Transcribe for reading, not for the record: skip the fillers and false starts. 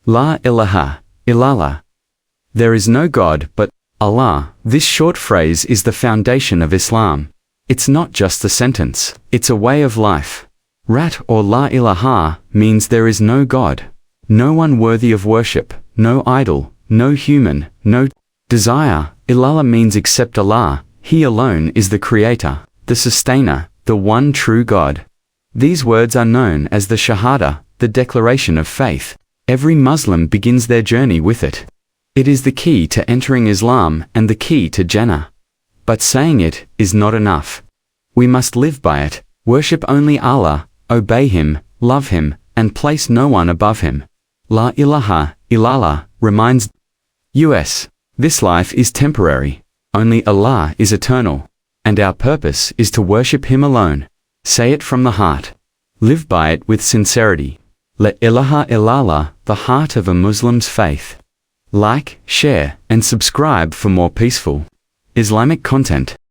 La ilaha, illallah. There is no God but Allah. This short phrase is the foundation of Islam. It's not just a sentence, it's a way of life. Rat or la ilaha means there is no God, no one worthy of worship, no idol, no human, no desire. Illallah means except Allah, He alone is the Creator, the Sustainer, the one true God. These words are known as the Shahadah, the declaration of faith. Every Muslim begins their journey with it. It is the key to entering Islam and the key to Jannah. But saying it is not enough. We must live by it, worship only Allah, obey Him, love Him, and place no one above Him. La ilaha, illallah, reminds us, this life is temporary, only Allah is eternal, and our purpose is to worship Him alone. Say it from the heart. Live by it with sincerity. La ilaha illallah, the heart of a Muslim's faith. Like, share, and subscribe for more peaceful Islamic content.